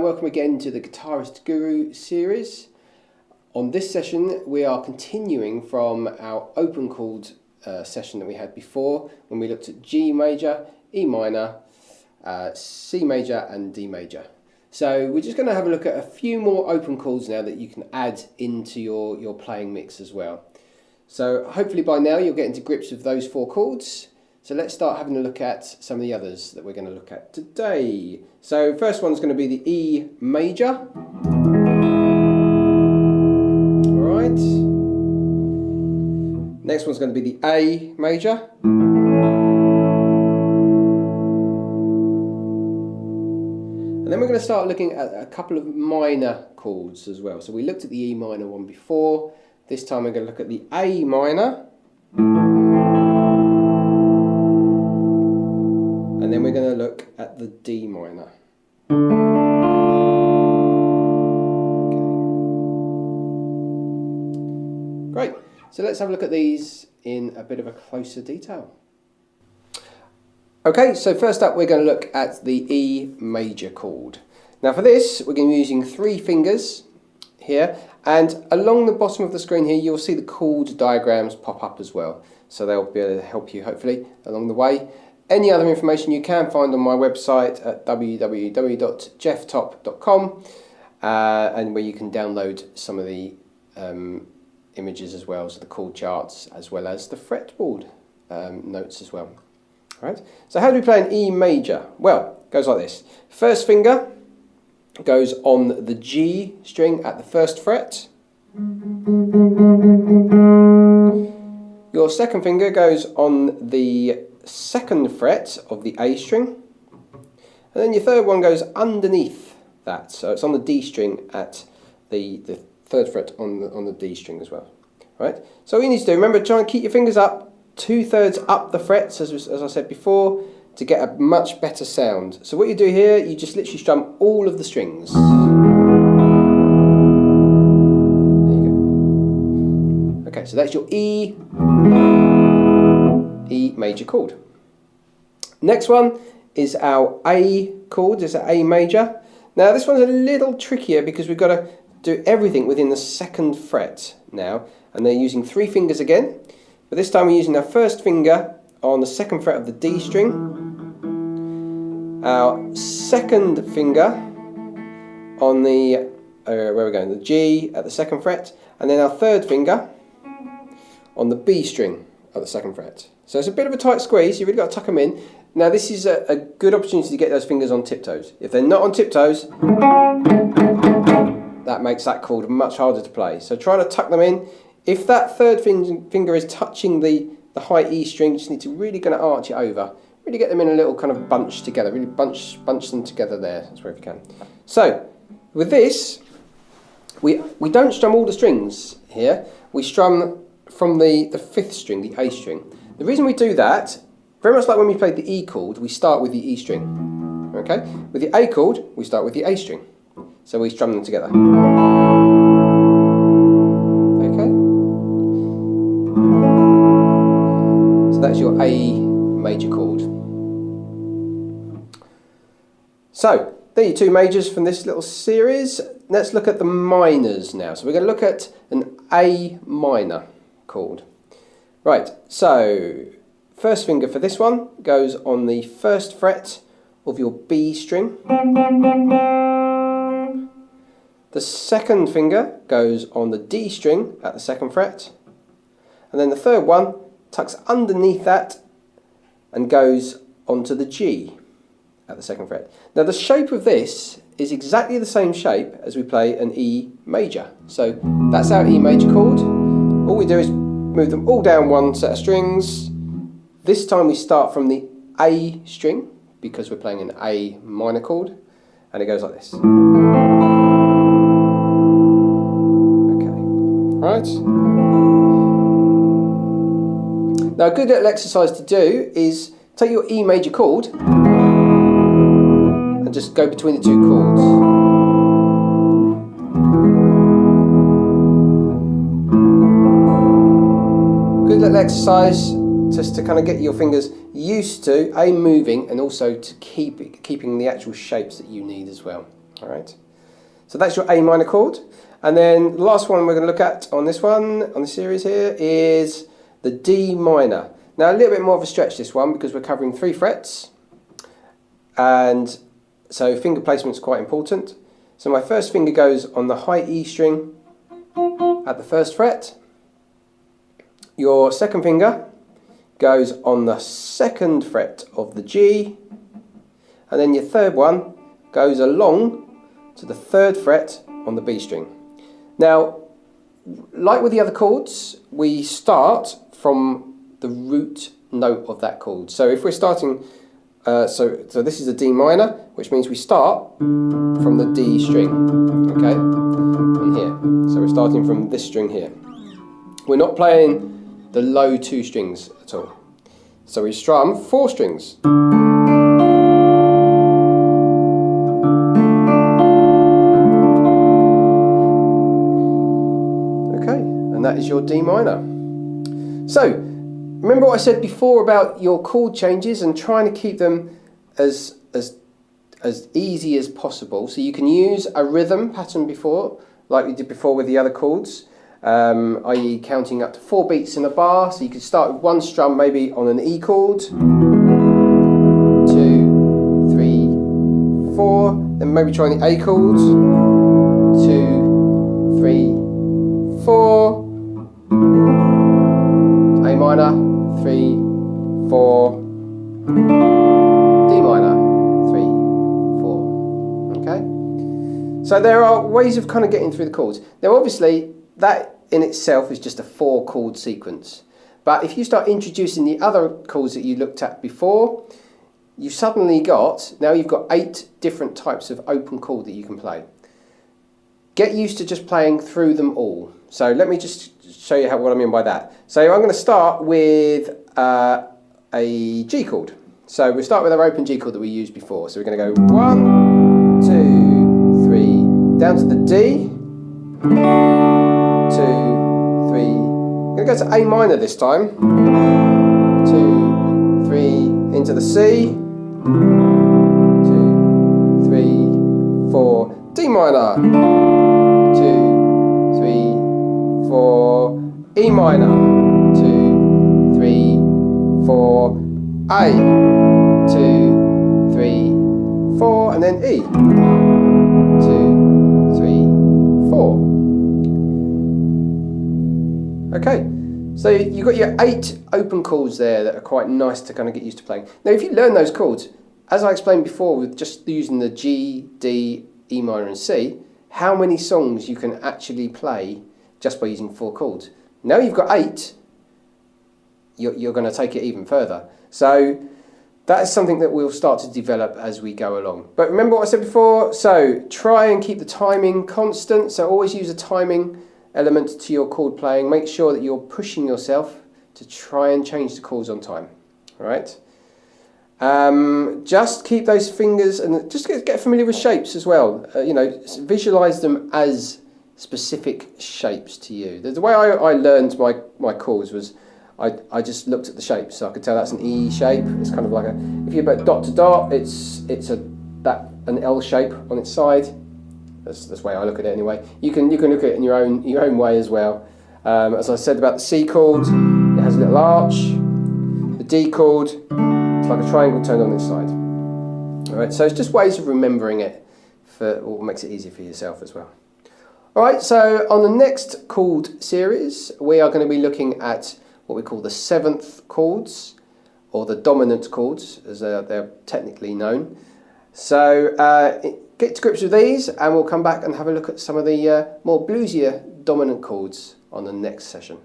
welcome again to the Guitarist Guru series. On this session we are continuing from our open chord session that we had before when we looked at G major, E minor, C major and D major. So we're just going to have a look at a few more open chords now that you can add into your playing mix as well. So hopefully by now you'll get into grips with those four chords. So let's start having a look at some of the others that we're going to look at today. So first one's going to be the E major. Alright. Next one's going to be the A major. And then we're going to start looking at a couple of minor chords as well. So we looked at the E minor one before. This time we're going to look at the A minor. And then we're going to look at the D minor. Okay. Great. So let's have a look at these in a bit of a closer detail. Okay, so first up we're going to look at the E major chord. Now for this we're going to be using 3 fingers here, and along the bottom of the screen here you'll see the chord diagrams pop up as well. So they'll be able to help you hopefully along the way. Any other information you can find on my website at www.jefftop.com and where you can download some of the images as well, so the chord charts as well as the fretboard notes as well. Right. So how do we play an E major? Well, it goes like this. First finger goes on the G string at the 1st fret. Your second finger goes on the 2nd fret of the A string, and then your third one goes underneath that, so it's on the D string at the 3rd fret on the D string as well. Right. So all you need to do, remember, try and keep your fingers up 2/3 up the frets, as I said before, to get a much better sound. So what you do here, you just literally strum all of the strings. There you go. Okay, so that's your E major chord. Next one is our A chord, is A major. Now this one's a little trickier because we've got to do everything within the 2nd fret now, and they're using 3 fingers again. But this time we're using our first finger on the 2nd fret of the D string, our second finger on the, where we're going, the G at the 2nd fret, and then our third finger on the B string at the 2nd fret. So it's a bit of a tight squeeze, you've really got to tuck them in. Now this is a good opportunity to get those fingers on tiptoes. If they're not on tiptoes, that makes that chord much harder to play. So try to tuck them in. If that third finger is touching the high E string, you just need to really kind of arch it over. Really get them in a little kind of bunch together. Really bunch them together there, that's where if you can. So, with this, we don't strum all the strings here. We strum from the 5th string, the A string. The reason we do that, very much like when we played the E chord, we start with the E string. Okay? With the A chord, we start with the A string. So we strum them together. That's your A major chord. So, there are your 2 majors from this little series. Let's look at the minors now. So we're going to look at an A minor chord. Right, so first finger for this one goes on the 1st fret of your B string. The second finger goes on the D string at the 2nd fret. And then the third one tucks underneath that and goes onto the G at the 2nd fret. Now the shape of this is exactly the same shape as we play an E major. So that's our E major chord. All we do is move them all down one set of strings. This time we start from the A string because we're playing an A minor chord, and it goes like this. Okay, right. Now a good little exercise to do is take your E major chord and just go between the 2 chords. Good little exercise just to kind of get your fingers used to moving and also to keeping the actual shapes that you need as well. All right. So that's your A minor chord. And then the last one we're going to look at on this series here, is the D minor. Now a little bit more of a stretch this one because we're covering 3 frets. And so finger placement is quite important. So my first finger goes on the high E string at the 1st fret. Your second finger goes on the 2nd fret of the G. And then your third one goes along to the 3rd fret on the B string. Now, like with the other chords, we start from the root note of that chord. So if we're starting, so this is a D minor, which means we start from the D string, okay, and here. So we're starting from this string here. We're not playing the low 2 strings at all. So we strum 4 strings. And that is your D minor. So, remember what I said before about your chord changes and trying to keep them as easy as possible. So you can use a rhythm pattern before, like we did before with the other chords, i.e. counting up to 4 beats in a bar. So you could start with 1 strum maybe on an E chord, 2, 3, 4, then maybe try the A chord, 2, 3, 4, A minor, 3, 4, D minor, 3, 4. Okay? So there are ways of kind of getting through the chords. Now obviously that in itself is just a 4 chord sequence. But if you start introducing the other chords that you looked at before, you've suddenly got, now you've got 8 different types of open chord that you can play. Get used to just playing through them all. So let me just show you what I mean by that. So I'm going to start with a G chord. So we'll start with our open G chord that we used before. So we're going to go 1, 2, 3, down to the D, 2, 3. I'm going to go to A minor this time. 2, 3, into the C, 2, 3, 4, D minor, 2, 3, 4, E minor, 2, 3, 4, A, 2, 3, 4, and then E, 2, 3, 4. Okay, so you've got your 8 open chords there that are quite nice to kind of get used to playing. Now if you learn those chords, as I explained before with just using the G, D, E minor and C, how many songs you can actually play just by using 4 chords. Now you've got 8, you're going to take it even further. So that is something that we'll start to develop as we go along. But remember what I said before, so try and keep the timing constant, so always use a timing element to your chord playing. Make sure that you're pushing yourself to try and change the chords on time. All right? Just keep those fingers and just get familiar with shapes as well. You know, visualize them as specific shapes to you. The way I learned my chords was I just looked at the shapes, so I could tell that's an E shape. It's kind of like if you put dot to dot, it's an L shape on its side. That's the way I look at it anyway. You can look at it in your own way as well. As I said about the C chord, it has a little arch. The D chord, it's like a triangle turned on its side. All right, so it's just ways of remembering it or makes it easier for yourself as well. All right, so on the next chord series, we are going to be looking at what we call the 7th chords, or the dominant chords, as they're technically known. So get to grips with these, and we'll come back and have a look at some of the more bluesier dominant chords on the next session.